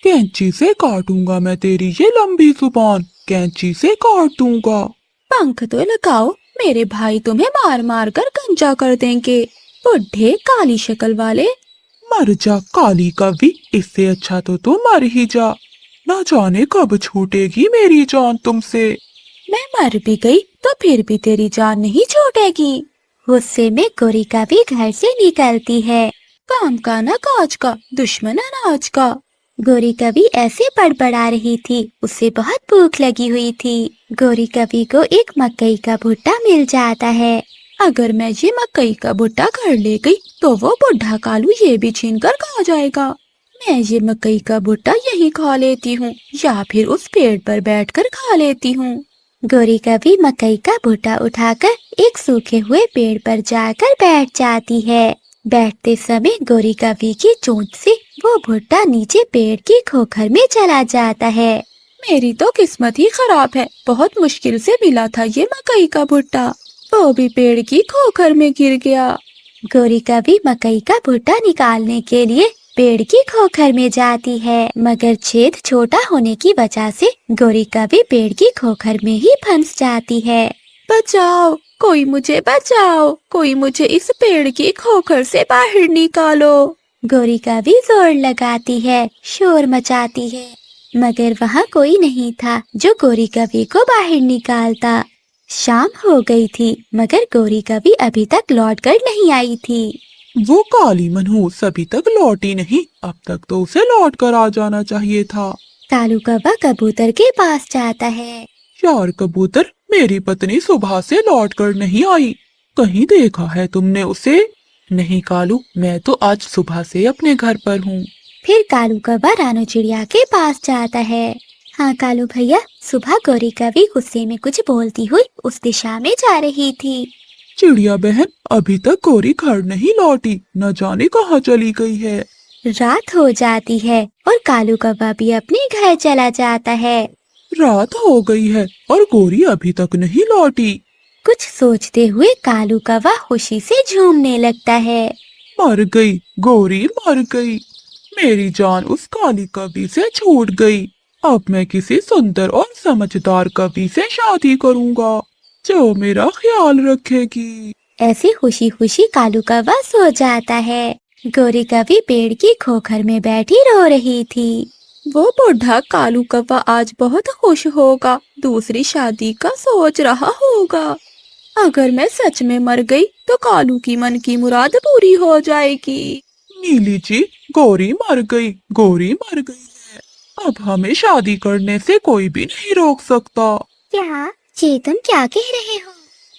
कैंची से काटूंगा मैं तेरी ये लंबी जुबान, कैंची से काट दूंगा। पंख तो लगाओ, मेरे भाई तुम्हें मार मार कर गंजा कर देंगे। बुढ़े काली शक्ल वाले। मर जा काली कवि, इससे अच्छा तो तू मर ही जा। ना जाने कब छूटेगी मेरी जान तुमसे। मैं मर भी गई तो फिर भी तेरी जान नहीं छूटेगी। गुस्से में गोरी का भी घर से निकलती है। काम का ना काज का, दुश्मन अनाज का। गोरी कवि ऐसे बड़बड़ा रही थी, उसे बहुत भूख लगी हुई थी। गोरी कवि को एक मकई का भुट्टा मिल जाता है। अगर मैं ये मकई का भुट्टा घर ले गई तो वो बुढ़ा कालू ये भी छीन कर खा जाएगा। मैं ये मकई का भुट्टा यहीं खा लेती हूँ या फिर उस पेड़ पर बैठकर खा लेती हूँ। गोरी कवि मकई का भुट्टा उठाकर एक सूखे हुए पेड़ पर जाकर बैठ जाती है। बैठते समय गोरी कवि की चोंच से वो भुट्टा नीचे पेड़ की खोखर में चला जाता है। मेरी तो किस्मत ही खराब है, बहुत मुश्किल से मिला था ये मकई का भुट्टा, वो भी पेड़ की खोखर में गिर गया। गोरी कवि मकई का भुट्टा निकालने के लिए पेड़ की खोखर में जाती है, मगर छेद छोटा होने की वजह से गोरी कवि पेड़ की खोखर में ही फंस जाती है। बचाओ, कोई मुझे बचाओ, कोई मुझे इस पेड़ की खोखर से बाहर निकालो। गोरी कवि जोर लगाती है, शोर मचाती है, मगर वहाँ कोई नहीं था जो गोरी कवि को बाहर निकालता। शाम हो गई थी, मगर गोरी कवि अभी तक लौट कर नहीं आई थी। वो काली मनहूस अभी तक लौटी नहीं, अब तक तो उसे लौट कर आ जाना चाहिए था। कालू कौवा कबूतर के पास जाता है। यार कबूतर, मेरी पत्नी सुबह से लौट कर नहीं आई, कहीं देखा है तुमने उसे? नहीं कालू, मैं तो आज सुबह से अपने घर पर हूँ। फिर कालू कौवा रानू चिड़िया के पास जाता है। हाँ कालू भैया, सुबह गोरी कवि गुस्से में कुछ बोलती हुई उस दिशा में जा रही थी। चिड़िया बहन, अभी तक गोरी घर नहीं लौटी, न जाने कहाँ चली गई है। रात हो जाती है और कालू कौवा भी अपने घर चला जाता है। रात हो गई है और गोरी अभी तक नहीं लौटी। कुछ सोचते हुए कालू कौवा खुशी से झूमने लगता है। मर गई, गोरी मर गई, मेरी जान उस काली कवि से छूट गई। अब मैं किसी सुंदर और समझदार कवि से शादी करूंगा जो मेरा ख्याल रखेगी। ऐसी खुशी खुशी कालू कौवा सो जाता है। गोरी कवि पेड़ की खोखर में बैठी रो रही थी। वो बूढ़ा कालू कौवा आज बहुत खुश होगा, दूसरी शादी का सोच रहा होगा। अगर मैं सच में मर गई तो कालू की मन की मुराद पूरी हो जाएगी। नीली जी, गोरी मर गई, गोरी मर गई है। अब हमें शादी करने से कोई भी नहीं रोक सकता। क्या ये तुम क्या कह रहे हो?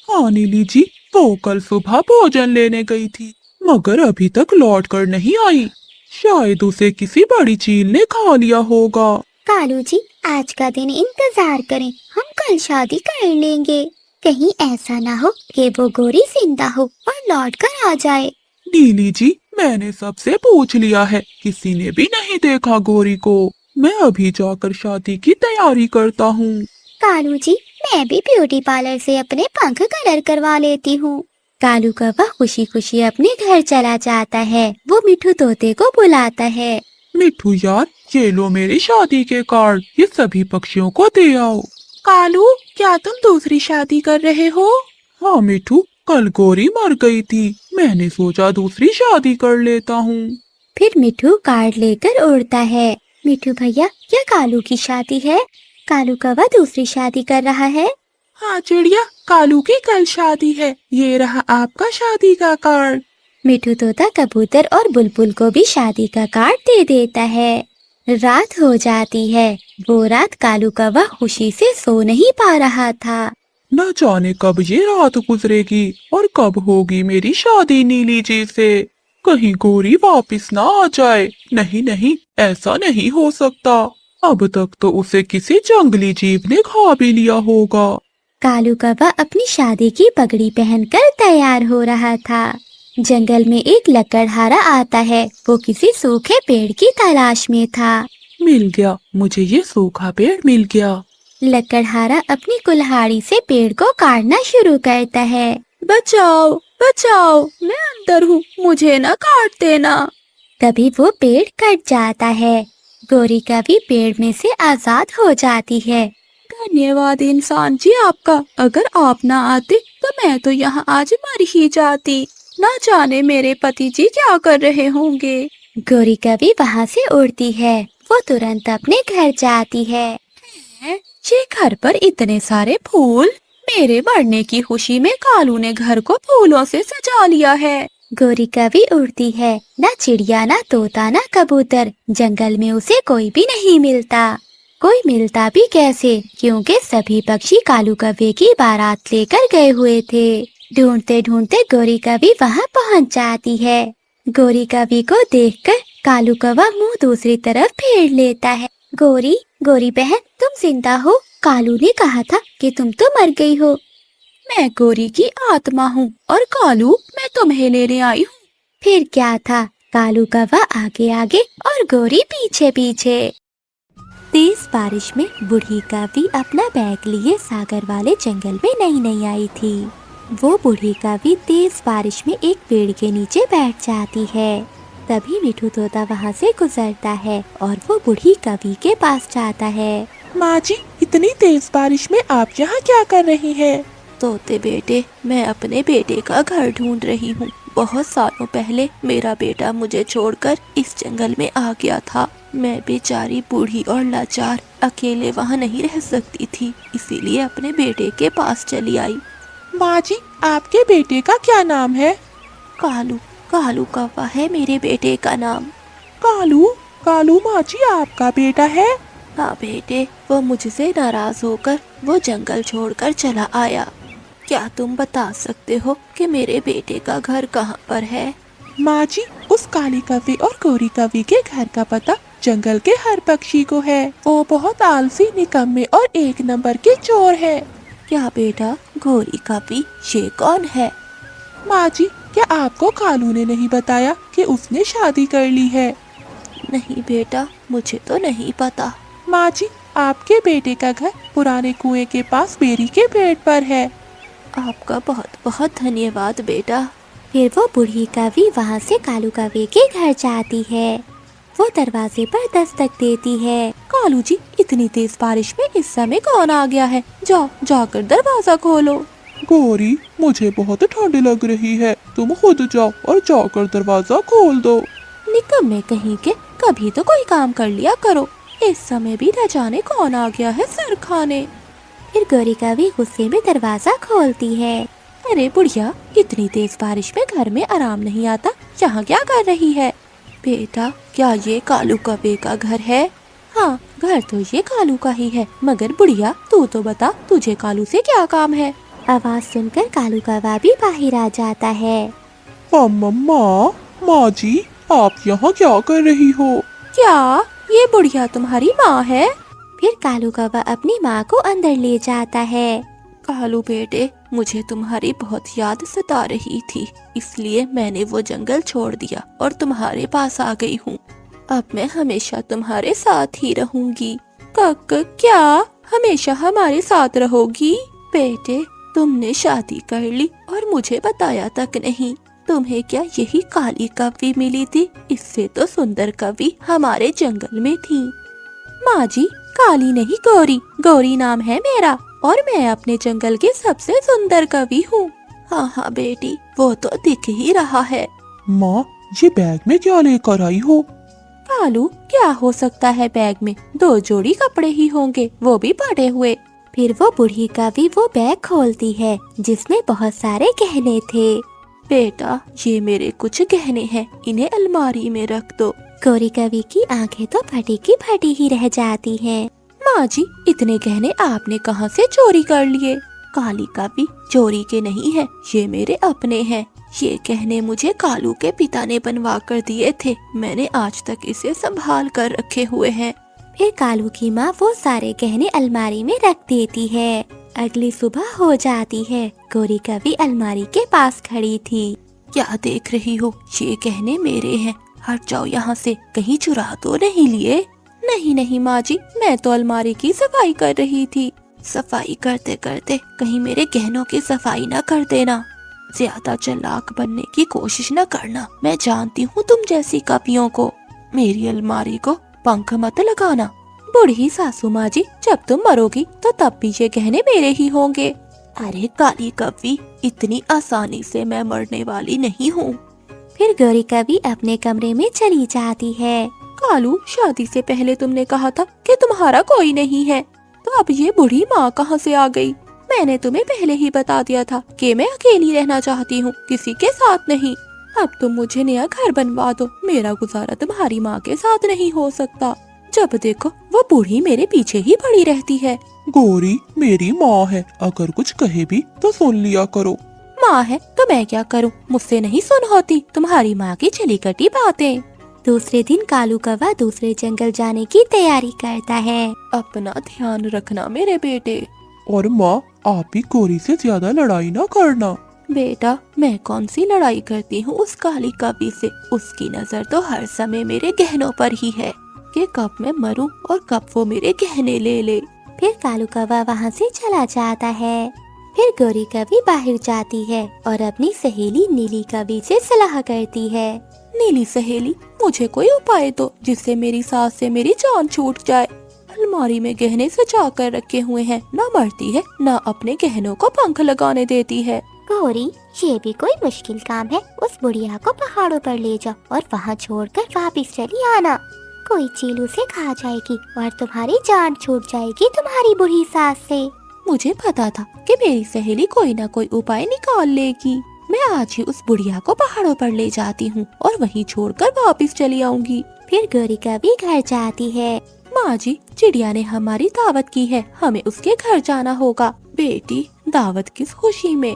हाँ नीली जी, वो कल सुबह भोजन लेने गई थी, मगर अभी तक लौट कर नहीं आई। शायद उसे किसी बड़ी चील ने खा लिया होगा। कालू जी, आज का दिन इंतजार करें, हम कल शादी कर लेंगे। कहीं ऐसा ना हो कि वो गोरी जिंदा हो और लौट कर आ जाए। नीली जी, मैंने सबसे पूछ लिया है, किसी ने भी नहीं देखा गोरी को। मैं अभी जाकर शादी की तैयारी करता हूँ। कालू जी, मैं भी ब्यूटी पार्लर से अपने पंख कलर करवा लेती हूँ। कालू कौवा खुशी खुशी अपने घर चला जाता है। वो मिठू तोते को बुलाता है। मिठू यार, ये लो मेरी शादी के कार्ड, ये सभी पक्षियों को दे आओ। कालू, क्या तुम दूसरी शादी कर रहे हो? हाँ मिठू, कल गोरी मर गई थी, मैंने सोचा दूसरी शादी कर लेता हूँ। फिर मिठू कार्ड लेकर उड़ता है। मिठू भैया, क्या कालू की शादी है? कालू कौवा दूसरी शादी कर रहा है। हाँ चिड़िया, कालू की कल शादी है, ये रहा आपका शादी का कार्ड। मिठू तोता कबूतर और बुलबुल को भी शादी का कार्ड दे देता है। रात हो जाती है। वो रात कालू कौवा खुशी से सो नहीं पा रहा था। न जाने कब ये रात गुजरेगी और कब होगी मेरी शादी नीली जी से। कहीं गोरी वापस ना आ जाए। नहीं नहीं, ऐसा नहीं हो सकता। अब तक तो उसे किसी जंगली जीव ने खा भी लिया होगा। कालू कौवा अपनी शादी की पगड़ी पहनकर तैयार हो रहा था। जंगल में एक लकड़हारा आता है। वो किसी सूखे पेड़ की तलाश में था। मिल गया, मुझे ये सूखा पेड़ मिल गया। लकड़हारा अपनी कुल्हाड़ी से पेड़ को काटना शुरू करता है। बचाओ, बचाओ, मैं अंदर हूँ, मुझे न काट देना। तभी वो पेड़ कट जाता है। गौरी कवि पेड़ में से आजाद हो जाती है। धन्यवाद इंसान जी आपका, अगर आप ना आते तो मैं तो यहाँ आज मर ही जाती। ना जाने मेरे पति जी क्या कर रहे होंगे। गौरी कवि वहाँ से उड़ती है। वो तुरंत अपने घर जाती है। ये घर पर इतने सारे फूल, मेरे मरने की खुशी में कालू ने घर को फूलों से सजा लिया है। गौरी कवि उड़ती है। ना चिड़िया, ना तोता, ना कबूतर, जंगल में उसे कोई भी नहीं मिलता। कोई मिलता भी कैसे, क्योंकि सभी पक्षी कालू कौवे की बारात लेकर गए हुए थे। ढूंढते ढूंढते गौरी कवि वहाँ पहुँच जाती है। गौरी कवि को देखकर कालू कौवा मुंह दूसरी तरफ फेर लेता है। गौरी, गौरी बहन, तुम जिंदा हो? कालू ने कहा था कि तुम तो मर गई हो। मैं गौरी की आत्मा हूँ और कालू, मैं तुम्हें लेने आई हूँ। फिर क्या था, कालू कौवा आगे आगे और गौरी पीछे पीछे। तेज बारिश में बूढ़ी कवि अपना बैग लिए सागर वाले जंगल में नई आई थी। वो बूढ़ी कवि तेज बारिश में एक पेड़ के नीचे बैठ जाती है। तभी मिठू तोता वहाँ से गुजरता है और वो बूढ़ी कवि के पास जाता है। माँ जी, इतनी तेज बारिश में आप यहाँ क्या कर रही हैं? तोते बेटे, मैं अपने बेटे का घर ढूंढ रही हूँ। बहुत सालों पहले मेरा बेटा मुझे छोड़कर इस जंगल में आ गया था। मैं बेचारी बूढ़ी और लाचार अकेले वहाँ नहीं रह सकती थी, इसीलिए अपने बेटे के पास चली आई। माँ जी, आपके बेटे का क्या नाम है? कालू, कालू कौवा है मेरे बेटे का नाम। कालू? कालू माँ जी आपका बेटा है? हाँ बेटे, वो मुझसे नाराज होकर वो जंगल छोड़कर चला आया। क्या तुम बता सकते हो कि मेरे बेटे का घर कहाँ पर है? माँ जी, उस काली कवि और गौरी कवि के घर का पता जंगल के हर पक्षी को है। वो बहुत आलसी, निकम्मे और एक नंबर के चोर है। क्या बेटा, गौरी कवि ये कौन है? माँ जी, क्या आपको कालू ने नहीं बताया कि उसने शादी कर ली है? नहीं बेटा, मुझे तो नहीं पता। माँ जी, आपके बेटे का घर पुराने कुएं के पास बेरी के पेड़ पर है। आपका बहुत बहुत धन्यवाद बेटा। फिर वो बूढ़ी कवि वहाँ से कालू कवि के घर जाती है। वो दरवाजे पर दस्तक देती है। कालू जी, इतनी तेज बारिश में इस समय कौन आ गया है? जाओ, जाकर दरवाजा खोलो। गौरी, मुझे बहुत ठंड लग रही है, तुम खुद जाओ और जाकर दरवाजा खोल दो। निकम्मे कहीं के, कभी तो कोई काम कर लिया करो। इस समय भी न जाने कौन आ गया है सर खाने। फिर गौरी कवि गुस्से में दरवाजा खोलती है। अरे बुढ़िया, इतनी तेज बारिश में घर में आराम नहीं आता, यहाँ क्या कर रही है? बेटा, क्या ये कालू कौवे का घर है? हाँ, घर तो ये कालू का ही है, मगर बुढ़िया तू तो बता, तुझे कालू से क्या काम है? आवाज सुनकर कालू कौवा भी बाहर आ जाता है। मम्मा, माँ जी, आप यहाँ क्या कर रही हो? क्या ये बुढ़िया तुम्हारी माँ है? फिर कालू कौवा अपनी माँ को अंदर ले जाता है। कालू बेटे, मुझे तुम्हारी बहुत याद सता रही थी, इसलिए मैंने वो जंगल छोड़ दिया और तुम्हारे पास आ गई हूँ। अब मैं हमेशा तुम्हारे साथ ही रहूंगी। क्या हमेशा हमारे साथ रहोगी? बेटे, तुमने शादी कर ली और मुझे बताया तक नहीं। तुम्हें क्या यही काली कवि मिली थी? इससे तो सुंदर कवि हमारे जंगल में थी। माँ जी, काली नहीं गौरी, गौरी नाम है मेरा और मैं अपने जंगल के सबसे सुंदर कवि हूँ। हाँ हाँ बेटी, वो तो दिख ही रहा है। माँ, ये बैग में क्या लेकर आई हो? कालू, क्या हो सकता है बैग में? 2 जोड़ी कपड़े ही होंगे, वो भी पड़े हुए। फिर वो बूढ़ी कवि वो बैग खोलती है जिसमें बहुत सारे गहने थे। बेटा, ये मेरे कुछ गहने हैं, इन्हें अलमारी में रख दो। गौरी कवि की आंखें तो फटी की फटी ही रह जाती हैं। माँ जी, इतने गहने आपने कहाँ से चोरी कर लिए? काली कवि, चोरी के नहीं है, ये मेरे अपने हैं। ये गहने मुझे कालू के पिता ने बनवा कर दिए थे, मैंने आज तक इसे संभाल कर रखे हुए हैं। फिर कालू की माँ वो सारे गहने अलमारी में रख देती है। अगली सुबह हो जाती है। गौरी कवि अलमारी के पास खड़ी थी। क्या देख रही हो? ये गहने मेरे हैं, हट जाओ यहाँ से, कहीं चुरा तो नहीं लिए? नहीं नहीं माँ जी, मैं तो अलमारी की सफाई कर रही थी। सफाई करते करते कहीं मेरे गहनों की सफाई न कर देना। ज्यादा चालाक बनने की कोशिश न करना, मैं जानती हूँ तुम जैसी कवियों को। मेरी अलमारी को पंख मत लगाना। बूढ़ी सासू माँ जी, जब तुम मरोगी तो तब भी ये गहने मेरे ही होंगे। अरे काली कव्वी, इतनी आसानी से मैं मरने वाली नहीं हूँ। फिर गौरी कवि अपने कमरे में चली जाती है। कालू, शादी से पहले तुमने कहा था कि तुम्हारा कोई नहीं है, तो अब ये बूढ़ी माँ कहाँ से आ गई? मैंने तुम्हें पहले ही बता दिया था कि मैं अकेली रहना चाहती हूँ, किसी के साथ नहीं। अब तुम मुझे नया घर बनवा दो, मेरा गुजारा तुम्हारी माँ के साथ नहीं हो सकता। जब देखो वो बूढ़ी मेरे पीछे ही पड़ी रहती है। गौरी मेरी माँ है, अगर कुछ कहे भी तो सुन लिया करो। माँ है तो मैं क्या करूँ, मुझसे नहीं सुन होती तुम्हारी माँ की चली कटी बातें। दूसरे दिन कालू कौवा दूसरे जंगल जाने की तैयारी करता है। अपना ध्यान रखना मेरे बेटे। और माँ, आप भी गौरी से ज्यादा लड़ाई ना करना। बेटा, मैं कौन सी लड़ाई करती हूँ उस काली कवि से। उसकी नजर तो हर समय मेरे गहनों पर ही है कि कब मैं मरूं और कब वो मेरे गहने ले ले। फिर कालू कौवा वहाँ से चला जाता है। फिर गौरी कवि बाहर जाती है और अपनी सहेली नीली कवि से सलाह करती है। नीली सहेली, मुझे कोई उपाय दो जिससे मेरी सास से मेरी जान छूट जाए। अलमारी में गहने सजा कर रखे हुए हैं, ना मरती है ना अपने गहनों को पंख लगाने देती है। गौरी, ये भी कोई मुश्किल काम है। उस बुढ़िया को पहाड़ों पर ले जाओ और वहाँ छोड़कर वापस चली आना। कोई चील उसे खा जाएगी और तुम्हारी जान छूट जाएगी तुम्हारी बुढ़ी सास से। मुझे पता था कि मेरी सहेली कोई ना कोई उपाय निकाल लेगी। मैं आज ही उस बुढ़िया को पहाड़ों पर ले जाती हूँ और वहीं छोड़कर वापस चली आऊंगी। फिर गौरी कवि घर जाती है। माँ जी, चिड़िया ने हमारी दावत की है, हमें उसके घर जाना होगा। बेटी, दावत किस खुशी में?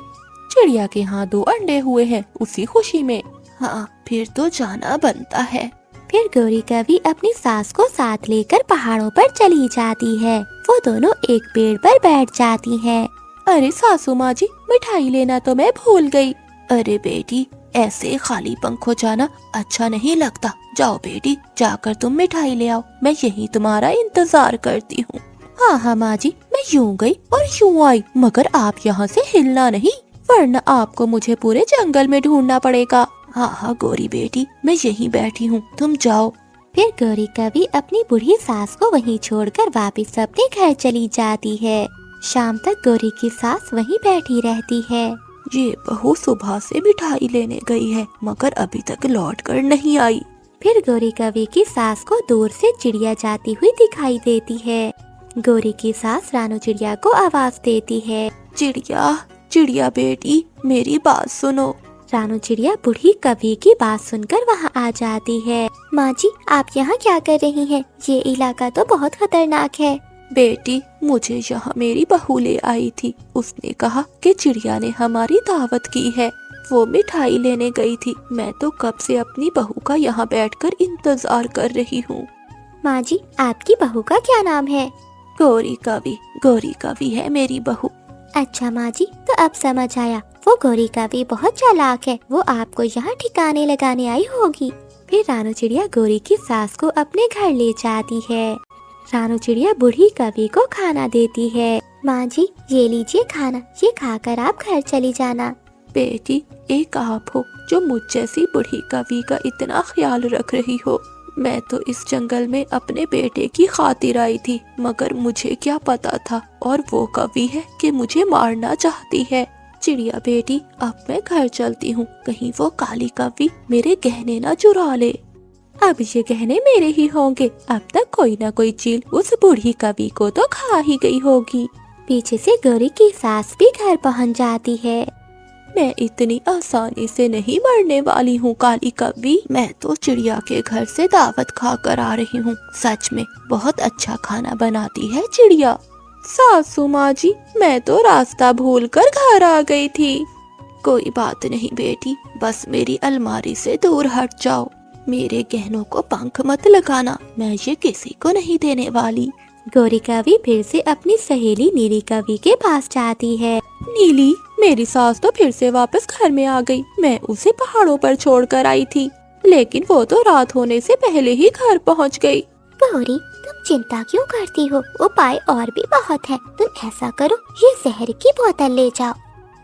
चिड़िया के यहाँ 2 अंडे हुए हैं, उसी खुशी में। हाँ, फिर तो जाना बनता है। फिर गौरी कवि अपनी सास को साथ लेकर पहाड़ों पर चली जाती है। वो दोनों एक पेड़ पर बैठ जाती हैं। अरे सासू माँ जी, मिठाई लेना तो मैं भूल गई। अरे बेटी, ऐसे खाली पंख हो जाना अच्छा नहीं लगता। जाओ बेटी, जाकर तुम मिठाई ले आओ, मैं यही तुम्हारा इंतजार करती हूँ। हाँ हाँ माँ जी, मैं यूँ गई और यूँ आई, मगर आप यहाँ से हिलना नहीं, वरना आपको मुझे पूरे जंगल में ढूंढना पड़ेगा। हाँ हाँ गौरी बेटी, मैं यहीं बैठी हूँ, तुम जाओ। फिर गौरी कवि अपनी बूढ़ी सास को वहीं छोड़कर वापस अपने घर चली जाती है। शाम तक गौरी की सास वहीं बैठी रहती है। ये बहू सुबह से मिठाई लेने गई है, मगर अभी तक लौट कर नहीं आई। फिर गौरी कवि की सास को दूर से चिड़िया जाती हुई दिखाई देती है। गौरी की सास रानू चिड़िया को आवाज देती है। चिड़िया, चिड़िया बेटी, मेरी बात सुनो। रानू चिड़िया बूढ़ी कवि की बात सुनकर वहाँ आ जाती है। माँ जी, आप यहाँ क्या कर रही हैं? ये इलाका तो बहुत खतरनाक है। बेटी, मुझे यहाँ मेरी बहू ले आई थी। उसने कहा कि चिड़िया ने हमारी दावत की है। वो मिठाई लेने गई थी। मैं तो कब से अपनी बहू का यहाँ बैठकर इंतजार कर रही हूँ। माँ जी, आपकी बहू का क्या नाम है? गौरी कवि। गौरी कवि है मेरी बहू। अच्छा माँ जी, तो अब समझ आया। वो गौरी कवि बहुत चालाक है, वो आपको यहाँ ठिकाने लगाने आई होगी। फिर रानू चिड़िया गौरी की सास को अपने घर ले जाती है। रानू चिड़िया बूढ़ी कवि को खाना देती है। माँ जी, ये लीजिए खाना, ये खाकर आप घर चली जाना। बेटी, एक आप हो जो मुझ जैसी बूढ़ी कवि का इतना ख्याल रख रही हो। मैं तो इस जंगल में अपने बेटे की खातिर आई थी, मगर मुझे क्या पता था, और वो कवि है कि मुझे मारना चाहती है। चिड़िया बेटी, अब मैं घर चलती हूँ, कहीं वो काली कवि मेरे गहने न चुरा ले। अब ये गहने मेरे ही होंगे। अब तक कोई ना कोई चील उस बूढ़ी कवि को तो खा ही गई होगी। पीछे से गौरी की सास भी घर पहुँच जाती है। मैं इतनी आसानी से नहीं मरने वाली हूँ काली कवि। मैं तो चिड़िया के घर से दावत खा कर आ रही हूँ। सच में बहुत अच्छा खाना बनाती है चिड़िया। सासू माँ जी, मैं तो रास्ता भूलकर घर आ गई थी। कोई बात नहीं बेटी, बस मेरी अलमारी से दूर हट जाओ। मेरे गहनों को पंख मत लगाना, मैं ये किसी को नहीं देने वाली। गौरी कवि फिर से अपनी सहेली नीली कवि के पास जाती है। नीली, मेरी सास तो फिर से वापस घर में आ गई। मैं उसे पहाड़ों पर छोड़कर आई थी, लेकिन वो तो रात होने से पहले ही घर पहुंच गई। गौरी, तुम चिंता क्यों करती हो? उपाय और भी बहुत है। तुम ऐसा करो, ये जहर की बोतल ले जाओ।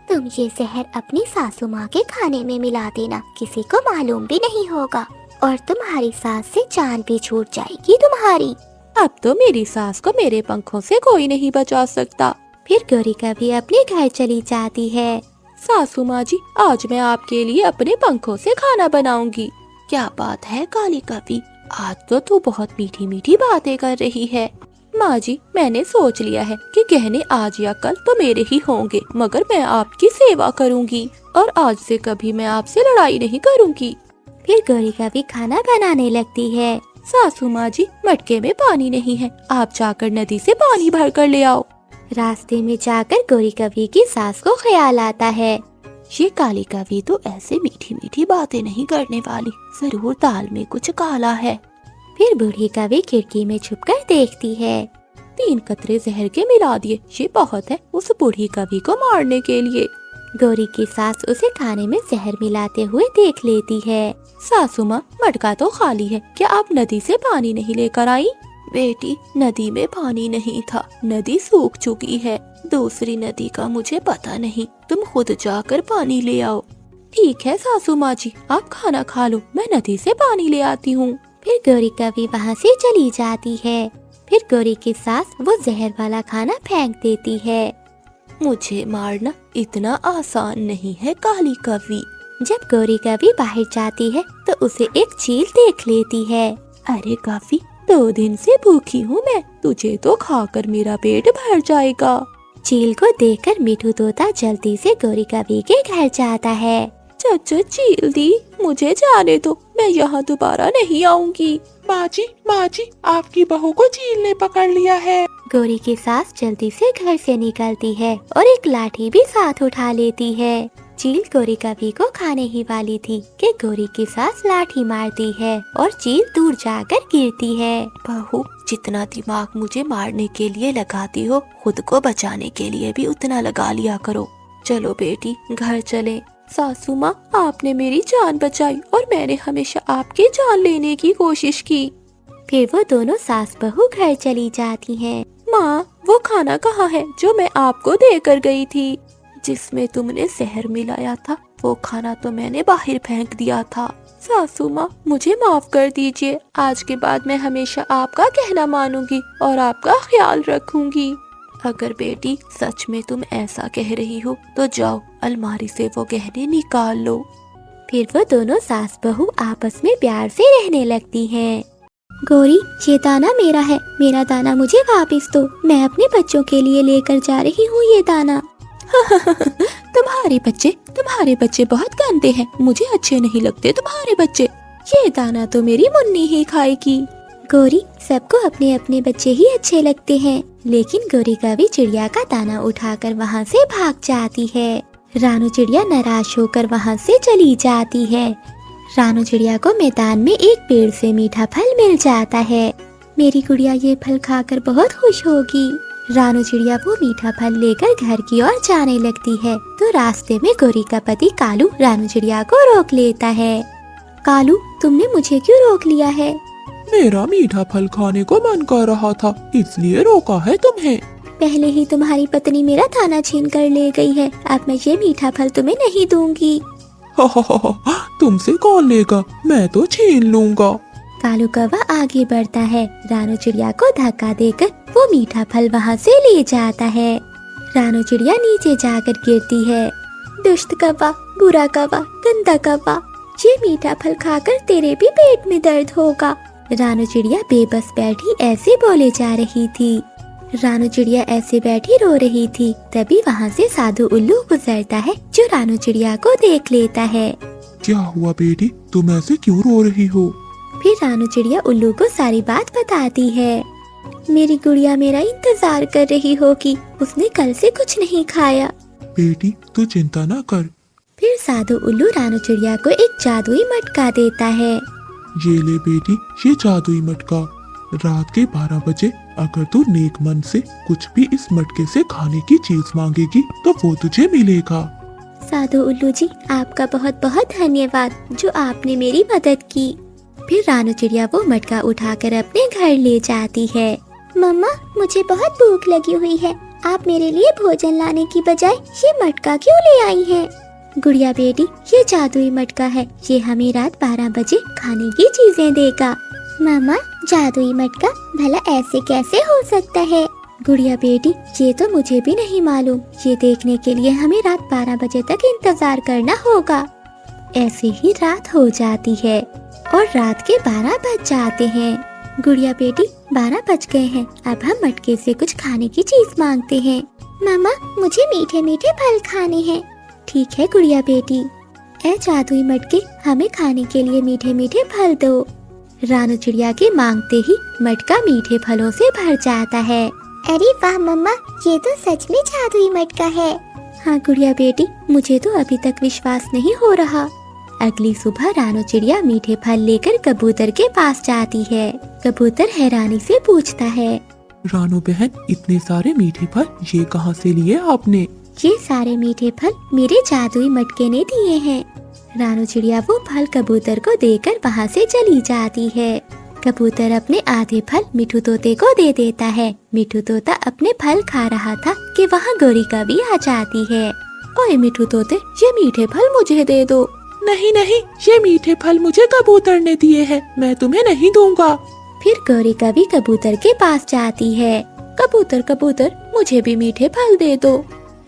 तुम ये जहर अपनी सासू माँ के खाने में मिला देना, किसी को मालूम भी नहीं होगा। और तुम्हारी सास से जान भी छूट जाएगी तुम्हारी। अब तो मेरी सास को मेरे पंखों से कोई नहीं बचा सकता। फिर गौरी कभी अपने घर चली जाती है। सासू माँ जी, आज मैं आपके लिए अपने पंखों से खाना बनाऊंगी। क्या बात है काली कवि, आज तो तू बहुत मीठी मीठी बातें कर रही है। माँ जी, मैंने सोच लिया है कि गहने आज या कल तो मेरे ही होंगे, मगर मैं आपकी सेवा करूंगी और आज से कभी मैं आपसे लड़ाई नहीं करूंगी। फिर गौरी कभी खाना बनाने लगती है। सासू माँ जी, मटके में पानी नहीं है, आप जाकर नदी से पानी भर कर ले आओ। रास्ते में जाकर गौरी कभी की सास को ख्याल आता है, ये काली कवि तो ऐसे मीठी मीठी बातें नहीं करने वाली, जरूर दाल में कुछ काला है। फिर बूढ़ी कभी खिड़की में छुपकर देखती है। 3 कतरे जहर के मिला दिए, ये बहुत है उस बूढ़ी कवि को मारने के लिए। गौरी की सास उसे खाने में जहर मिलाते हुए देख लेती है। सासू माँ, मटका तो खाली है, क्या आप नदी से पानी नहीं लेकर आई? बेटी, नदी में पानी नहीं था, नदी सूख चुकी है। दूसरी नदी का मुझे पता नहीं, तुम खुद जाकर पानी ले आओ। ठीक है सासू माँ जी, आप खाना खा लो, मैं नदी से पानी ले आती हूँ। फिर गौरी कभी वहाँ से चली जाती है। फिर गौरी की सास वो जहर वाला खाना फेंक देती है। मुझे मारना इतना आसान नहीं है काली कवि। जब गौरी कभी बाहर जाती है तो उसे एक चील देख लेती है। अरे काफी, 2 दिन से भूखी हूँ मैं, तुझे तो खाकर मेरा पेट भर जाएगा। चील को देखकर मिठू तोता जल्दी से गौरी कभी के घर जाता है। चाचा चील दी, मुझे जाने दो, मैं यहाँ दोबारा नहीं आऊंगी। माँ जी, आपकी बहू को चील ने पकड़ लिया है। गौरी की सास जल्दी से घर से निकलती है और एक लाठी भी साथ उठा लेती है। चील गौरी कभी को खाने ही वाली थी कि गौरी की सास लाठी मारती है और चील दूर जाकर गिरती है। बहू, जितना दिमाग मुझे मारने के लिए लगाती हो, खुद को बचाने के लिए भी उतना लगा लिया करो। चलो बेटी, घर चले। सासू माँ, आपने मेरी जान बचाई और मैंने हमेशा आपकी जान लेने की कोशिश की। फिर वो दोनों सास बहू घर चली जाती हैं। माँ, वो खाना कहाँ है जो मैं आपको देकर गई थी? जिसमें तुमने जहर मिलाया था, वो खाना तो मैंने बाहर फेंक दिया था। सासू माँ, मुझे माफ कर दीजिए, आज के बाद मैं हमेशा आपका कहना मानूंगी और आपका ख्याल रखूंगी। अगर बेटी सच में तुम ऐसा कह रही हो तो जाओ, अलमारी से वो गहने निकाल लो। फिर वो दोनों सास बहू आपस में प्यार से रहने लगती हैं। गौरी, ये दाना मेरा है, मेरा दाना मुझे वापस दो, मैं अपने बच्चों के लिए लेकर जा रही हूँ ये दाना। तुम्हारे बच्चे बहुत गंदे हैं, मुझे अच्छे नहीं लगते तुम्हारे बच्चे। ये दाना तो मेरी मुन्नी ही खाएगी। गौरी, सबको अपने अपने बच्चे ही अच्छे लगते हैं, लेकिन गौरी कभी चिड़िया का दाना उठाकर वहाँ से भाग जाती है। रानू चिड़िया नाराज होकर वहाँ से चली जाती है। रानू चिड़िया को मैदान में एक पेड़ से मीठा फल मिल जाता है। मेरी गुड़िया ये फल खाकर बहुत खुश होगी। रानू चिड़िया वो मीठा फल लेकर घर की ओर जाने लगती है तो रास्ते में गौरी का पति कालू रानू चिड़िया को रोक लेता है। कालू, तुमने मुझे क्यों रोक लिया है? मेरा मीठा फल खाने को मन कर रहा था, इसलिए रोका है तुम्हें। पहले ही तुम्हारी पत्नी मेरा दाना छीन कर ले गई है, अब मैं ये मीठा फल तुम्हें नहीं दूंगी। तुमसे कौन लेगा, मैं तो छीन लूंगा। कालू कौवा आगे बढ़ता है। रानू चिड़िया को धक्का देकर वो मीठा फल वहाँ से ले जाता है। रानू चिड़िया नीचे जाकर गिरती है। दुष्ट कौवा, बुरा कौवा, गंदा कौवा, ये मीठा फल खाकर तेरे भी पेट में दर्द होगा। रानू चिड़िया बेबस बैठी ऐसे बोले जा रही थी। रानू चिड़िया ऐसे बैठी रो रही थी, तभी वहाँ से साधु उल्लू गुजरता है जो रानू चिड़िया को देख लेता है। क्या हुआ बेटी, तुम ऐसे क्यों रो रही हो? फिर रानू चिड़िया उल्लू को सारी बात बताती है। मेरी गुड़िया मेरा इंतजार कर रही होगी, उसने कल से कुछ नहीं खाया। बेटी तू चिंता न कर। फिर साधु उल्लू रानू चिड़िया को एक जादुई मटका देता है। ये ले बेटी, ये जादुई मटका। रात के 12 बजे अगर तू नेक मन से कुछ भी इस मटके से खाने की चीज मांगेगी तो वो तुझे मिलेगा। साधु उल्लू जी, आपका बहुत बहुत धन्यवाद जो आपने मेरी मदद की। फिर रानू चिड़िया वो मटका उठाकर अपने घर ले जाती है। मम्मा, मुझे बहुत भूख लगी हुई है, आप मेरे लिए भोजन लाने की बजाय ये मटका क्यों ले आई हैं? गुड़िया बेटी, ये जादुई मटका है, ये हमें रात 12 बजे खाने की चीजें देगा। मामा, जादुई मटका भला ऐसे कैसे हो सकता है? गुड़िया बेटी, ये तो मुझे भी नहीं मालूम। ये देखने के लिए हमें रात 12 बजे तक इंतजार करना होगा। ऐसे ही रात हो जाती है और रात के 12 बज जाते हैं। गुड़िया बेटी, 12 बज गए हैं, अब हम मटके से कुछ खाने की चीज मांगते हैं। मामा, मुझे मीठे मीठे फल खाने हैं। ठीक है गुड़िया बेटी। ए जादुई मटके, हमें खाने के लिए मीठे मीठे फल दो। रानू चिड़िया के मांगते ही मटका मीठे फलों से भर जाता है। अरे वाह मम्मा, ये तो सच में जादुई मटका है। हाँ गुड़िया बेटी, मुझे तो अभी तक विश्वास नहीं हो रहा। अगली सुबह रानू चिड़िया मीठे फल लेकर कबूतर के पास जाती है। कबूतर हैरानी से पूछता है, रानू बहन, इतने सारे मीठे फल ये कहाँ से लिए आपने? ये सारे मीठे फल मेरे जादुई मटके ने दिए हैं। रानू चिड़िया वो फल कबूतर को देकर वहाँ से चली जाती है। कबूतर अपने आधे फल मिठू तोते को दे देता है। मिठू तोता अपने फल खा रहा था कि वहाँ गोरी कभी आ जाती है। ओए मिठू तोते, ये मीठे फल मुझे दे दो। नहीं नहीं, ये मीठे फल मुझे कबूतर ने दिए हैं, मैं तुम्हें नहीं दूंगा। फिर गोरी कभी कबूतर के पास जाती है। कबूतर कबूतर, मुझे भी मीठे फल दे दो।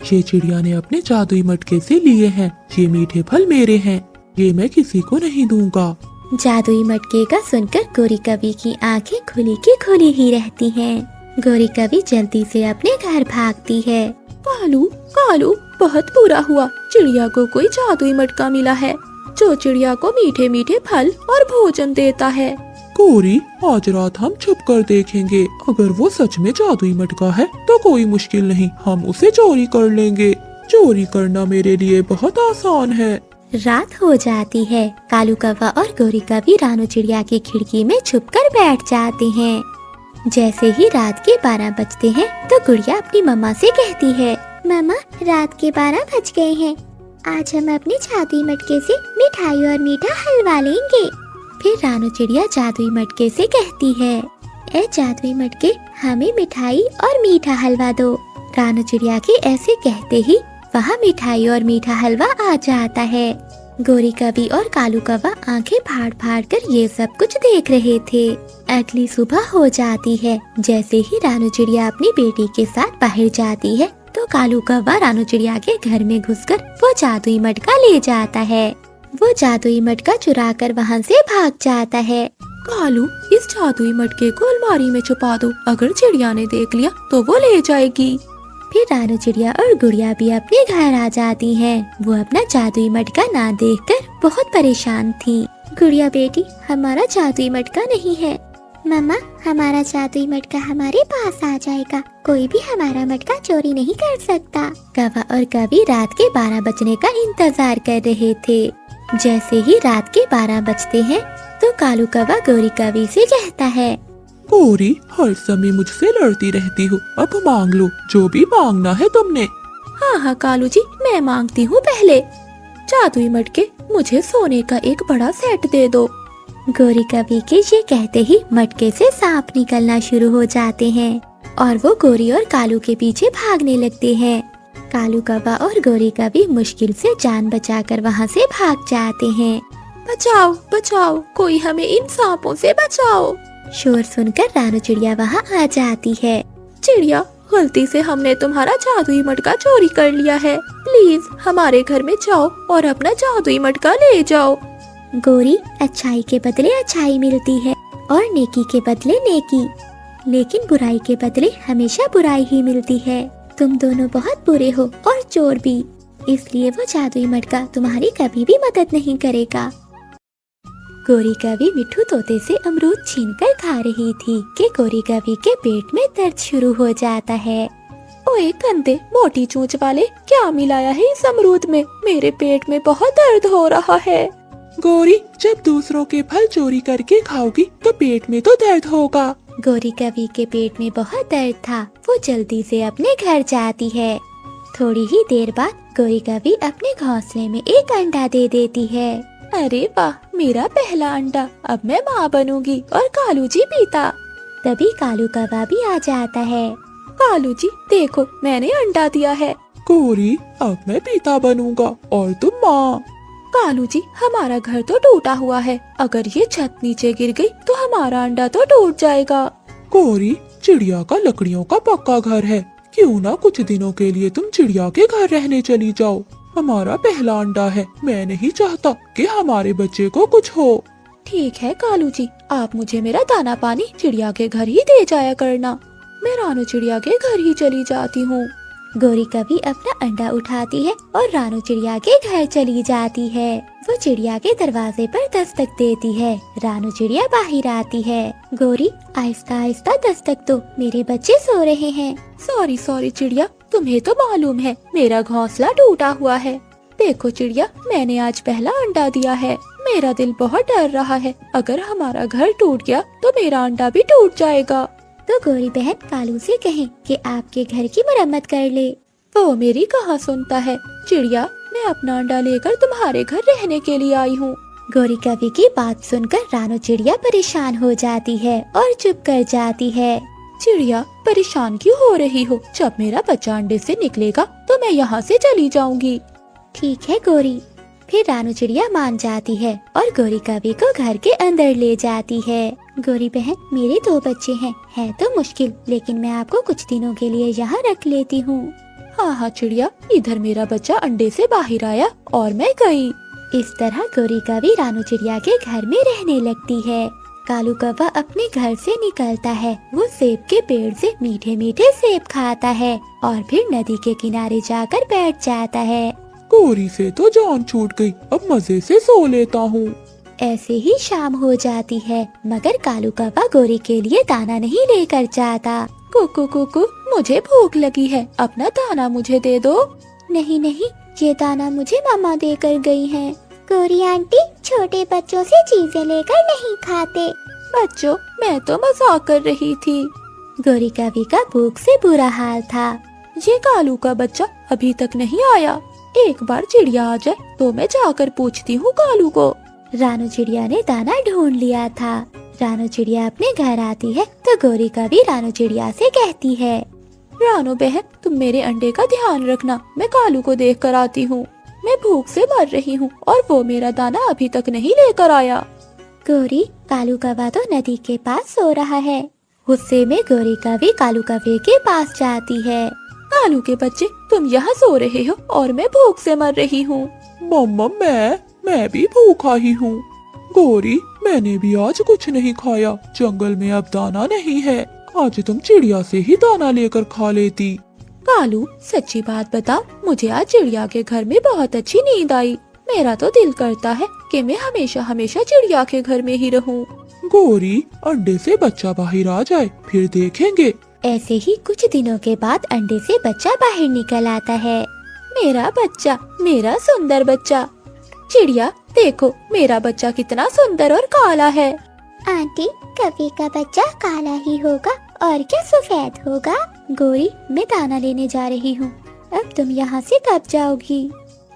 ये चिड़िया ने अपने जादुई मटके से लिए हैं, ये मीठे फल मेरे हैं, ये मैं किसी को नहीं दूंगा। जादुई मटके का सुनकर गोरी कवि की आंखें खुली की खुली ही रहती हैं। गोरी कवि जल्दी से अपने घर भागती है। कालू कालू, बहुत बुरा हुआ, चिड़िया को कोई जादुई मटका मिला है जो चिड़िया को मीठे मीठे फल और भोजन देता है। गोरी, आज रात हम छुप कर देखेंगे, अगर वो सच में जादुई मटका है तो कोई मुश्किल नहीं, हम उसे चोरी कर लेंगे। चोरी करना मेरे लिए बहुत आसान है। रात हो जाती है। कालू कौवा और गोरी कवि रानू चिड़िया की खिड़की में छुपकर बैठ जाते हैं। जैसे ही रात के 12 बजते हैं तो गुड़िया अपनी मम्मा से कहती है, मम्मा, रात के 12 बज गए हैं, आज हम अपने जादुई मटके से मिठाई और मीठा हलवा लेंगे। फिर रानू चिड़िया जादुई मटके से कहती है, ए जादुई मटके, हमें मिठाई और मीठा हलवा दो। रानू चिड़िया के ऐसे कहते ही वहाँ मिठाई और मीठा हलवा आ जाता है। गोरी कवि और कालू कौवा आंखें फाड़ फाड़ कर ये सब कुछ देख रहे थे। अगली सुबह हो जाती है। जैसे ही रानू चिड़िया अपनी बेटी के साथ बाहर जाती है तो कालू कौवा रानू चिड़िया के घर में घुसकर वो जादुई मटका ले जाता है। वो जादुई मटका चुरा कर वहाँ से भाग जाता है। कालू, इस जादुई मटके को अलमारी में छुपा दो, अगर चिड़िया ने देख लिया तो वो ले जाएगी। फिर रानू चिड़िया और गुड़िया भी अपने घर आ जाती हैं। वो अपना जादुई मटका ना देखकर बहुत परेशान थी। गुड़िया बेटी, हमारा जादुई मटका नहीं है। मम्मा, हमारा जादुई मटका हमारे पास आ जाएगा, कोई भी हमारा मटका चोरी नहीं कर सकता। कौवा और कवि रात के 12 बजने का इंतजार कर रहे थे। जैसे ही रात के 12 बजते हैं तो कालू कौवा गोरी कवि से कहता है, गोरी, हर समय मुझसे लड़ती रहती हो, अब मांग लो जो भी मांगना है तुमने। हाँ हाँ कालू जी, मैं मांगती हूँ। पहले जादुई मटके, मुझे सोने का एक बड़ा सेट दे दो। गोरी कवि के ये कहते ही मटके से सांप निकलना शुरू हो जाते हैं और वो गोरी और कालू के पीछे भागने लगते हैं। कालू कौवा और गोरी कवि मुश्किल से जान बचाकर वहाँ से भाग जाते हैं। बचाओ बचाओ, कोई हमें इन सांपों से बचाओ। शोर सुनकर रानू चिड़िया वहाँ आ जाती है। चिड़िया, गलती से हमने तुम्हारा जादुई मटका चोरी कर लिया है, प्लीज हमारे घर में जाओ और अपना जादुई मटका ले जाओ। गोरी, अच्छाई के बदले अच्छाई मिलती है और नेकी के बदले नेकी, लेकिन बुराई के बदले हमेशा बुराई ही मिलती है। तुम दोनों बहुत बुरे हो और चोर भी, इसलिए वो जादुई मटका तुम्हारी कभी भी मदद नहीं करेगा। गोरी कवि मिठू तोते से अमरूद छीनकर खा रही थी कि गोरी कवि के पेट में दर्द शुरू हो जाता है। ओए गंदे मोटी चोंच वाले, क्या मिलाया है इस अमरूद में? मेरे पेट में बहुत दर्द हो रहा है। गोरी, जब दूसरों के फल चोरी करके खाओगी तो पेट में तो दर्द होगा। गोरी कवि के पेट में बहुत दर्द था। वो जल्दी से अपने घर जाती है। थोड़ी ही देर बाद गोरी कवि अपने घोंसले में एक अंडा दे देती है। अरे वाह, मेरा पहला अंडा, अब मैं माँ बनूंगी और कालू जी पिता। तभी कालू कौवा भी आ जाता है। कालू जी देखो, मैंने अंडा दिया है। गौरी, अब मैं पिता बनूंगा और तुम माँ। कालू जी, हमारा घर तो टूटा हुआ है, अगर ये छत नीचे गिर गई तो हमारा अंडा तो टूट जाएगा। गौरी, चिड़िया का लकड़ियों का पक्का घर है, क्यों ना कुछ दिनों के लिए तुम चिड़िया के घर रहने चली जाओ। हमारा पहला अंडा है, मैं नहीं चाहता कि हमारे बच्चे को कुछ हो। ठीक है कालू जी, आप मुझे मेरा दाना पानी चिड़िया के घर ही दे जाया करना। मैं रानू चिड़िया के घर ही चली जाती हूँ। गौरी कभी अपना अंडा उठाती है और रानू चिड़िया के घर चली जाती है। वो चिड़िया के दरवाजे पर दस्तक देती है। रानू चिड़िया बाहर आती है। गौरी, आहिस्ता आहिस्ता दस्तक दो, मेरे बच्चे सो रहे हैं। सॉरी सॉरी चिड़िया, तुम्हें तो मालूम है मेरा घोंसला टूटा हुआ है। देखो चिड़िया, मैंने आज पहला अंडा दिया है। मेरा दिल बहुत डर रहा है, अगर हमारा घर टूट गया तो मेरा अंडा भी टूट जाएगा। तो गौरी बहन कालू से कहें कि आपके घर की मरम्मत कर ले। वो मेरी कहाँ सुनता है। चिड़िया, मैं अपना अंडा लेकर तुम्हारे घर रहने के लिए आई हूँ। गौरी कवि की बात सुनकर रानू चिड़िया परेशान हो जाती है और चुप कर जाती है। चिड़िया, परेशान क्यों हो रही हो? जब मेरा बच्चा अंडे से निकलेगा तो मैं यहाँ से चली जाऊंगी। ठीक है गौरी। फिर रानू चिड़िया मान जाती है और गौरी कवि को घर के अंदर ले जाती है। गौरी बहन, मेरे 2 बच्चे हैं, है तो मुश्किल, लेकिन मैं आपको कुछ दिनों के लिए यहाँ रख लेती हूँ। हाँ हाँ चिड़िया, इधर मेरा बच्चा अंडे से बाहर आया और मैं गई। इस तरह गौरी कवि रानू चिड़िया के घर में रहने लगती है। कालू कौवा अपने घर से निकलता है। वो सेब के पेड़ से मीठे मीठे सेब खाता है और फिर नदी के किनारे जाकर बैठ जाता है। गौरी से तो जान छूट गई, अब मजे से सो लेता हूँ। ऐसे ही शाम हो जाती है, मगर कालू कौवा गौरी के लिए दाना नहीं लेकर जाता। कुकू कुकू, मुझे भूख लगी है, अपना दाना मुझे दे दो। नहीं नहीं, ये दाना मुझे मम्मा देकर गई हैं। गौरी आंटी छोटे बच्चों से चीजें लेकर नहीं खाते। बच्चों, मैं तो मजाक कर रही थी। गौरी कवि का भूख से बुरा हाल था। ये कालू का बच्चा अभी तक नहीं आया। एक बार चिड़िया आ जाए तो मैं जाकर पूछती हूँ कालू को। रानू चिड़िया ने दाना ढूंढ लिया था। रानू चिड़िया अपने घर आती है तो गौरी कवि रानू चिड़िया से कहती है, रानू बहन, तुम मेरे अंडे का ध्यान रखना, मैं कालू को देख कर आती हूँ। मैं भूख से मर रही हूँ और वो मेरा दाना अभी तक नहीं लेकर आया। गौरी, कालू कौवा तो नदी के पास सो रहा है। गुस्से में गौरी कवि कालू कौवे के पास जाती है। कालू के बच्चे, तुम यहाँ सो रहे हो और मैं भूख से मर रही हूँ। मम्मा, मैं भी भूखा ही हूँ। गौरी, मैंने भी आज कुछ नहीं खाया, जंगल में अब दाना नहीं है, आज तुम चिड़िया से ही दाना लेकर खा लेती। कालू, सच्ची बात बता, मुझे आज चिड़िया के घर में बहुत अच्छी नींद आई। मेरा तो दिल करता है कि मैं हमेशा हमेशा चिड़िया के घर में ही रहूं। गौरी, अंडे से बच्चा बाहर आ जाए, फिर देखेंगे। ऐसे ही कुछ दिनों के बाद अंडे से बच्चा बाहर निकल आता है। मेरा बच्चा, मेरा सुंदर बच्चा। चिड़िया, देखो मेरा बच्चा कितना सुंदर और काला है। आंटी, कवि का बच्चा काला ही होगा और क्या सफेद होगा। गौरी, मैं दाना लेने जा रही हूँ, अब तुम यहाँ से कब जाओगी?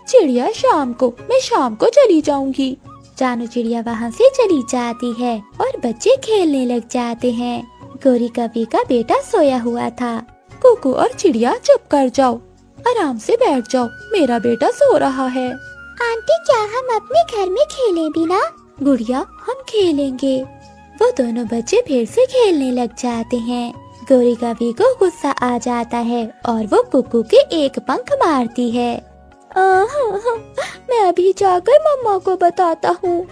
चिड़िया, शाम को, मैं शाम को चली जाऊंगी। रानू चिड़िया वहाँ से चली जाती है और बच्चे खेलने लग जाते हैं। गौरी कवि का बेटा सोया हुआ था। कुकू और चिड़िया, चुप कर जाओ, आराम से बैठ जाओ, मेरा बेटा सो रहा है। आंटी, क्या हम अपने घर में खेलें भी ना? गुड़िया, हम खेलेंगे। वो दोनों बच्चे फिर से खेलने लग जाते हैं। गौरी कवि को गुस्सा आ जाता है और वो कुकू के एक पंख मारती है। मैं अभी जाकर मम्मा को बताता हूँ।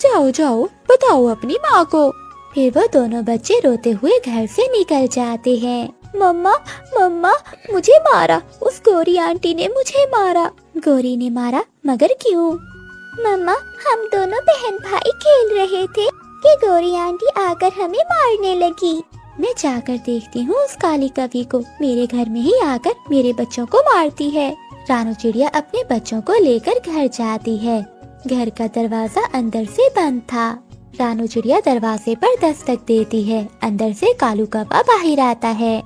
जाओ जाओ, बताओ अपनी माँ को। फिर वो दोनों बच्चे रोते हुए घर से निकल जाते हैं। मम्मा, मम्मा, मुझे मारा, उस गौरी आंटी ने मुझे मारा। गौरी ने मारा? मगर क्यों? मम्मा, हम दोनों बहन भाई खेल रहे थे कि गौरी आंटी आकर हमें मारने लगी। मैं जाकर देखती हूँ उस काली कवि को, मेरे घर में ही आकर मेरे बच्चों को मारती है। रानू चिड़िया अपने बच्चों को लेकर घर जाती है। घर का दरवाजा अंदर से बंद था। रानू चिड़िया दरवाजे पर दस्तक देती है। अंदर से कालू कौवा बाहर आता है।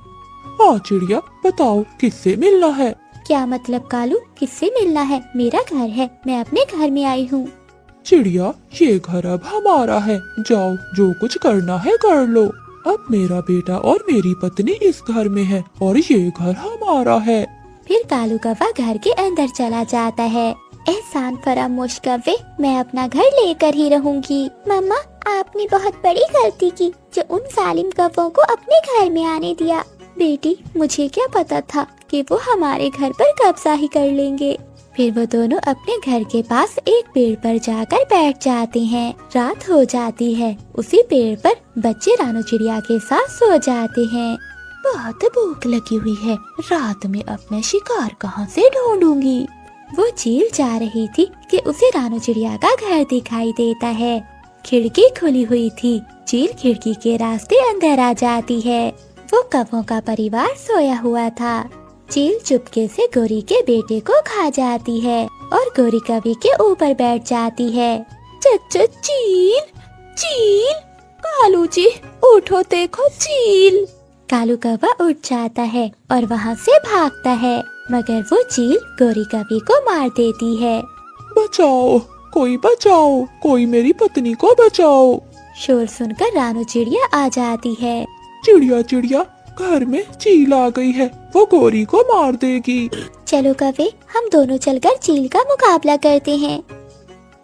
हाँ चिड़िया, बताओ किससे मिलना है? क्या मतलब कालू, किससे मिलना है? मेरा घर है, मैं अपने घर में आई हूँ। चिड़िया, ये घर अब हमारा है, जाओ जो कुछ करना है कर लो। अब मेरा बेटा और मेरी पत्नी इस घर में है और ये घर हमारा है। फिर कालू कौवा घर के अंदर चला जाता है। एहसान फरामोश कौवे, मैं अपना घर लेकर ही रहूंगी। मम्मा, आपने बहुत बड़ी गलती की जो उन जालिम कौवों को अपने घर में आने दिया। बेटी, मुझे क्या पता था कि वो हमारे घर पर कब्जा ही कर लेंगे। फिर वो दोनों अपने घर के पास एक पेड़ पर जाकर बैठ जाते हैं। रात हो जाती है। उसी पेड़ पर बच्चे रानू चिड़िया के साथ सो जाते हैं। बहुत भूख लगी हुई है, रात में अपना शिकार कहाँ से ढूंढूंगी। वो चील जा रही थी कि उसे रानू चिड़िया का घर दिखाई देता है। खिड़की खुली हुई थी। चील खिड़की के रास्ते अंदर आ जाती है। वो कौवों का परिवार सोया हुआ था। चील चुपके से गोरी के बेटे को खा जाती है और गोरी कवि के ऊपर बैठ जाती है। चच्चा चील, चील, कालू जी उठो, देखो चील। कालू कौवा उठ जाता है और वहाँ से भागता है, मगर वो चील गोरी कवि को मार देती है। बचाओ, कोई बचाओ, कोई मेरी पत्नी को बचाओ। शोर सुनकर रानू चिड़िया आ जाती है। चिड़िया चिड़िया, घर में चील आ गई है, वो गोरी को मार देगी। चलो कौवे, हम दोनों चलकर चील का मुकाबला करते हैं।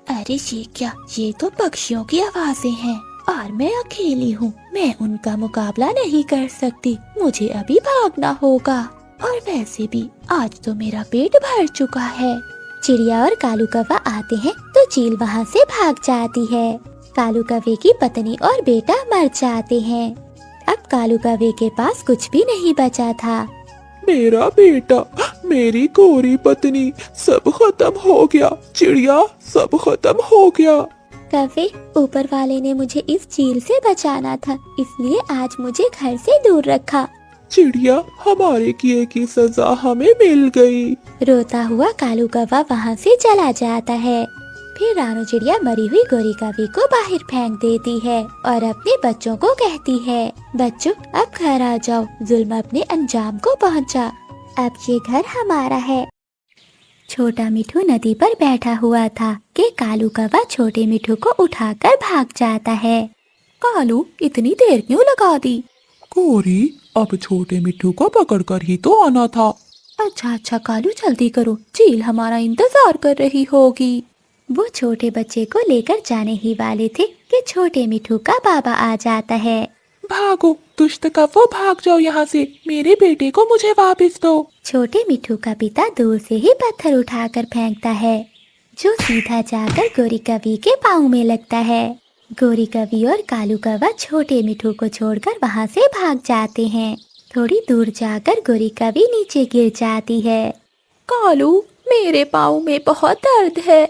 अरे ये क्या, ये तो पक्षियों की आवाजें हैं और मैं अकेली हूँ। मैं उनका मुकाबला नहीं कर सकती, मुझे अभी भागना होगा। और वैसे भी आज तो मेरा पेट भर चुका है। चिड़िया और कालू कौवा आते हैं तो चील वहाँ से भाग जाती है। कालू कौवे की पत्नी और बेटा मर जाते हैं। अब कालू कौवे के पास कुछ भी नहीं बचा था। मेरा बेटा, मेरी गोरी पत्नी, सब खत्म हो गया। चिड़िया, सब खत्म हो गया। कौवे, ऊपर वाले ने मुझे इस चील से बचाना था, इसलिए आज मुझे घर से दूर रखा। चिड़िया, हमारे किए की सजा हमें मिल गई। रोता हुआ कालू कौवा वहाँ से चला जाता है। फिर रानू चिड़िया मरी हुई गोरी कौवे को बाहर फेंक देती है और अपने बच्चों को कहती है, बच्चों अब घर आ जाओ, जुल्म अपने अंजाम को पहुँचा। अब ये घर हमारा है। छोटा मिठू नदी पर बैठा हुआ था कि कालू कौवा छोटे मिठू को उठाकर भाग जाता है। कालू, इतनी देर क्यों लगा दी? गोरी, अब छोटे मिट्टू को पकड़कर ही तो आना था। अच्छा अच्छा कालू, जल्दी करो, चील हमारा इंतजार कर रही होगी। वो छोटे बच्चे को लेकर जाने ही वाले थे कि छोटे मिठू का बाबा आ जाता है। भागो दुष्ट कौवों, भाग जाओ यहाँ से, मेरे बेटे को मुझे वापस दो। छोटे मिठू का पिता दूर से ही पत्थर उठाकर फेंकता है, जो सीधा जाकर गोरी कवि के पाँव में लगता है। गोरी कवि और कालू कौवा छोटे मिठू को छोड़कर वहाँ से भाग जाते हैं। थोड़ी दूर जाकर गोरी कवि नीचे गिर जाती है। कालू, मेरे पाँव में बहुत दर्द है,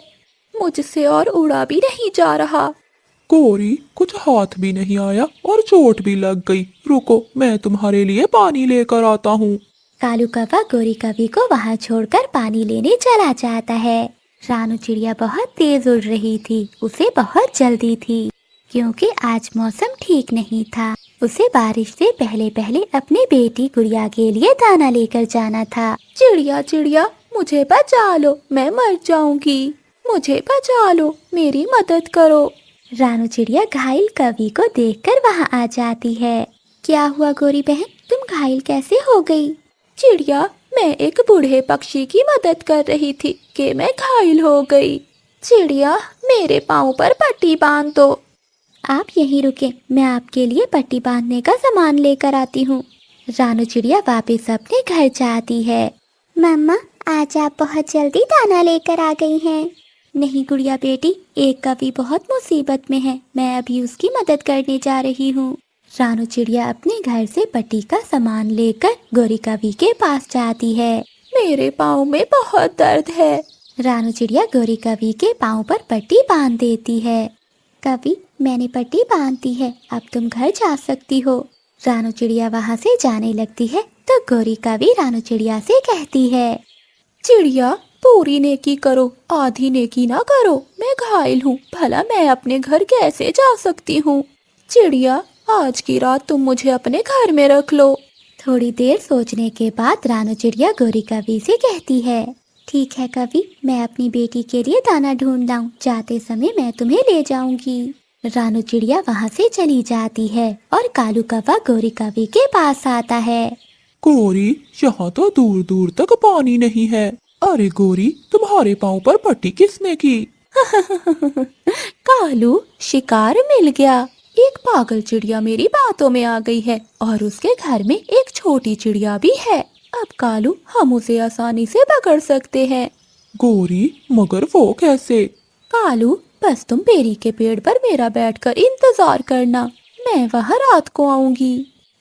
मुझसे और उड़ा भी नहीं जा रहा। गोरी, कुछ हाथ भी नहीं आया और चोट भी लग गई। रुको, मैं तुम्हारे लिए पानी लेकर आता हूँ। कालू कौवा गोरी कवि को वहाँ छोड़कर पानी लेने चला जाता है। रानू चिड़िया बहुत तेज उड़ रही थी, उसे बहुत जल्दी थी क्योंकि आज मौसम ठीक नहीं था। उसे बारिश से पहले पहले अपनी बेटी गुड़िया के लिए दाना लेकर जाना था। चिड़िया चिड़िया, मुझे बचा लो, मैं मर जाऊंगी, मुझे बचा लो, मेरी मदद करो। रानू चिड़िया घायल कवि को देखकर वहाँ आ जाती है। क्या हुआ गोरी बहन, तुम घायल कैसे हो गई? चिड़िया, मैं एक बूढ़े पक्षी की मदद कर रही थी कि मैं घायल हो गई। चिड़िया, मेरे पाँव पर पट्टी बांध दो। आप यहीं रुके, मैं आपके लिए पट्टी बांधने का सामान लेकर आती हूँ। रानू चिड़िया वापस अपने घर जाती है। मम्मा, आज आप बहुत जल्दी दाना लेकर आ गई हैं। नहीं गुड़िया बेटी, एक कवि बहुत मुसीबत में है, मैं अभी उसकी मदद करने जा रही हूँ। रानू चिड़िया अपने घर से पट्टी का सामान लेकर गोरी कवि के पास जाती है। मेरे पाँव में बहुत दर्द है। रानू चिड़िया गोरी कवि के पाँव पर पट्टी बांध देती है। कवि, मैंने पट्टी बांध दी है, अब तुम घर जा सकती हो। रानू चिड़िया वहाँ से जाने लगती है तो गोरी कवि रानू चिड़िया से कहती है, चिड़िया, पूरी नेकी करो, आधी नेकी ना करो, मैं घायल हूँ, भला मैं अपने घर कैसे जा सकती हूँ। चिड़िया, आज की रात तुम मुझे अपने घर में रख लो। थोड़ी देर सोचने के बाद रानू चिड़िया गोरी कवि से कहती है, ठीक है कवि, मैं अपनी बेटी के लिए दाना ढूंढ लाऊं, जाते समय मैं तुम्हें ले जाऊंगी। रानू चिड़िया वहाँ से चली जाती है और कालू कौवा गोरी कौवी के पास आता है। गोरी, यहाँ तो दूर दूर तक पानी नहीं है। अरे गोरी, तुम्हारे पाँव पर पट्टी किसने की? कालू, शिकार मिल गया। एक पागल चिड़िया मेरी बातों में आ गई है और उसके घर में एक छोटी चिड़िया भी है। अब कालू, हम उसे आसानी से पकड़ सकते हैं। गोरी, मगर वो कैसे? कालू, बस तुम बेरी के पेड़ पर मेरा बैठकर इंतजार करना, मैं वहाँ रात को आऊंगी।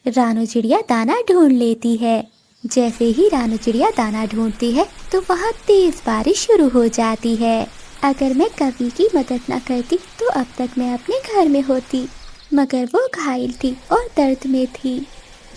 रानू चिड़िया दाना ढूंढ लेती है। जैसे ही रानू चिड़िया दाना ढूंढती है तो वहाँ तेज बारिश शुरू हो जाती है। अगर मैं कवि की मदद न करती तो अब तक मैं अपने घर में होती, मगर वो घायल थी और दर्द में थी।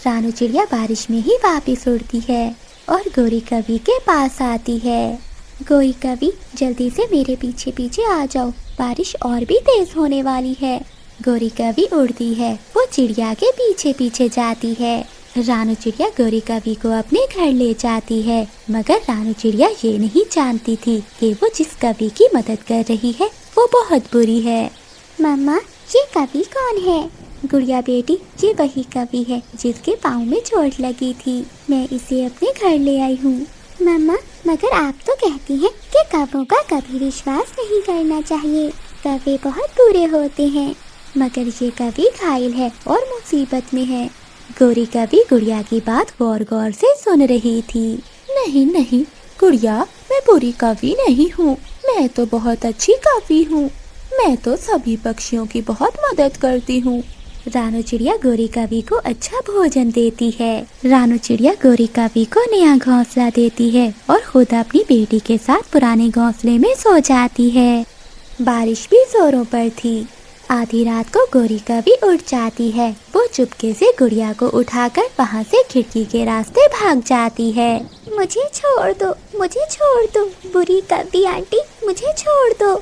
रानू चिड़िया बारिश में ही वापस उड़ती है और गोरी कवि के पास आती है। गोरी कवि, जल्दी से मेरे पीछे पीछे आ जाओ, बारिश और भी तेज होने वाली है। गोरी कवि उड़ती है, वो चिड़िया के पीछे पीछे जाती है। रानू चिड़िया गोरी कवि को अपने घर ले जाती है, मगर रानू चिड़िया ये नहीं जानती थी कि वो जिस कवि की मदद कर रही है वो बहुत बुरी है। मम्मा, ये कवि कौन है? गुड़िया बेटी, ये वही कवि है जिसके पाँव में चोट लगी थी, मैं इसे अपने घर ले आई हूँ। मम्मा, मगर आप तो कहती हैं कि कवों का कभी विश्वास नहीं करना चाहिए, कवि बहुत बुरे होते हैं। मगर ये कवि घायल है और मुसीबत में है। गोरी कवि गुड़िया की बात गौर गौर से सुन रही थी। नहीं नहीं गुड़िया, मैं बुरी कवि नहीं हूँ, मैं तो बहुत अच्छी कवि हूँ। मैं तो सभी पक्षियों की बहुत मदद करती हूँ। रानू चिड़िया गोरी कवि को अच्छा भोजन देती है। रानू चिड़िया गोरी कवि को नया घोंसला देती है और खुद अपनी बेटी के साथ पुराने घोंसले में सो जाती है। बारिश भी जोरों पर थी। आधी रात को गोरी कवि उठ जाती है। वो चुपके से गुड़िया को उठाकर वहाँ से खिड़की के रास्ते भाग जाती है। मुझे छोड़ दो, मुझे छोड़ दो, बुरी कवि आंटी, मुझे छोड़ दो।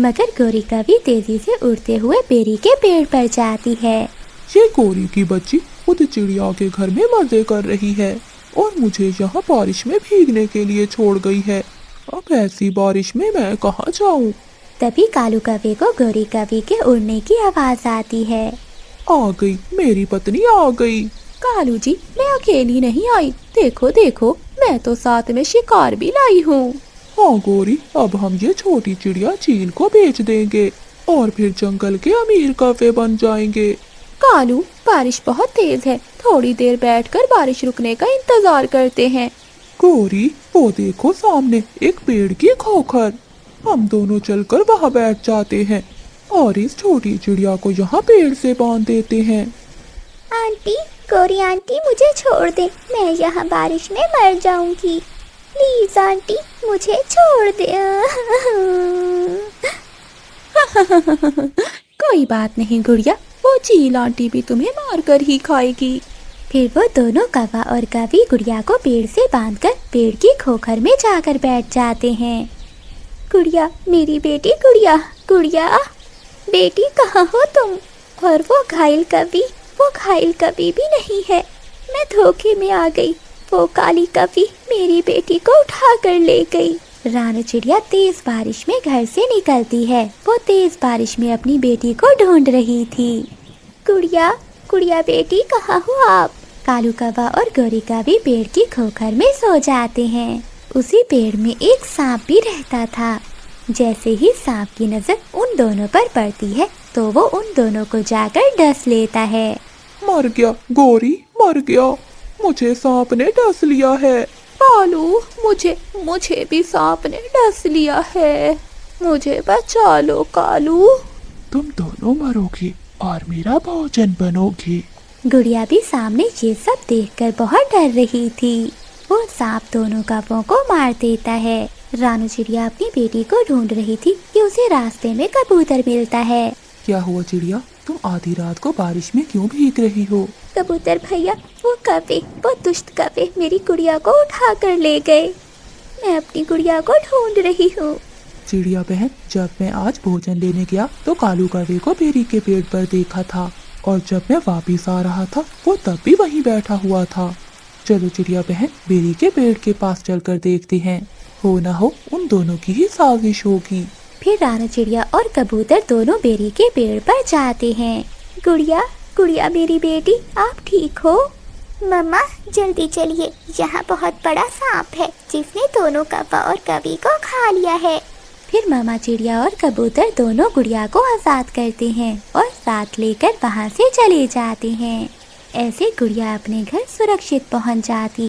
मगर गोरी कवि तेजी से उड़ते हुए बेरी के पेड़ पर जाती है। ये गोरी की बच्ची खुद चिड़िया के घर में मजे कर रही है और मुझे यहाँ बारिश में भीगने के लिए छोड़ गई है। अब ऐसी बारिश में मैं कहाँ जाऊँ? तभी कालू कौवे को गोरी कवि के उड़ने की आवाज आती है। आ गई, मेरी पत्नी आ गई। कालू जी, मैं अकेली नहीं आई, देखो देखो, मैं तो साथ में शिकार भी लाई हूँ। हाँ गोरी, अब हम ये छोटी चिड़िया चील को बेच देंगे और फिर जंगल के अमीर कौवे बन जाएंगे। कालू, बारिश बहुत तेज है, थोड़ी देर बैठकर बारिश रुकने का इंतजार करते हैं। गोरी, वो देखो सामने एक पेड़ की खोखर, हम दोनों चलकर वहाँ बैठ जाते हैं और इस छोटी चिड़िया को यहाँ पेड़ से बांध देते हैं। आंटी, गोरी आंटी, मुझे छोड़ दे, मैं यहाँ बारिश में मर जाऊंगी। प्लीज आंटी, मुझे छोड़ दे। कोई बात नहीं गुड़िया, वो चील आंटी भी तुम्हें मार कर ही खाएगी। फिर वो दोनों कौवा और कवि गुड़िया को पेड़ से बांधकर पेड़ की खोखर में जाकर बैठ जाते हैं। गुड़िया, मेरी बेटी गुड़िया, गुड़िया बेटी, कहाँ हो तुम? और वो घायल कवि भी नहीं है, मैं धोखे में आ गई। वो काली कवि मेरी बेटी को उठा कर ले गई। रानू चिड़िया तेज बारिश में घर से निकलती है। वो तेज बारिश में अपनी बेटी को ढूंढ रही थी। गुड़िया, गुड़िया बेटी, कहाँ हो आप? कालू कौवा और गोरी कवि पेड़ की खोखर में सो जाते हैं। उसी पेड़ में एक सांप भी रहता था। जैसे ही सांप की नजर उन दोनों पर पड़ती है तो वो उन दोनों को जाकर डस लेता है। मर गया गोरी, मर गया, मुझे सांप ने डस लिया है। कालू, मुझे भी सांप ने डस लिया है, मुझे बचा लो कालू। तुम दोनों मरोगी और मेरा भोजन बनोगी। गुड़िया भी सामने ये सब देखकर बहुत डर रही थी। वो सांप दोनों कौवों को मार देता है। रानू चिड़िया अपनी बेटी को ढूंढ रही थी कि उसे रास्ते में कबूतर मिलता है। क्या हुआ चिड़िया, तुम आधी रात को बारिश में क्यों भीग रही हो? कबूतर भैया, वो दुष्ट कौवे मेरी गुड़िया को उठा कर ले गए। मैं अपनी गुड़िया को ढूंढ रही हूँ। चिड़िया बहन, जब मैं आज भोजन लेने गया तो कालू कौवे को बेरी के पेड़ पर देखा था और जब मैं वापिस आ रहा था वो तब भी वहीं बैठा हुआ था। चलो चिड़िया बहन, बेरी के पेड़ के पास चलकर देखते हैं, हो ना हो उन दोनों की ही साजिश होगी। फिर राणा चिड़िया और कबूतर दोनों बेरी के पेड़ पर जाते हैं। गुड़िया, गुड़िया मेरी बेटी, आप ठीक हो? मम्मा जल्दी चलिए, यहाँ बहुत बड़ा सांप है जिसने दोनों कौवा और कवि को खा लिया है। फिर मामा चिड़िया और कबूतर दोनों गुड़िया को आजाद करते हैं और साथ लेकर वहाँ से चले जाते हैं। ऐसे गुड़िया अपने घर सुरक्षित पहुँच जाती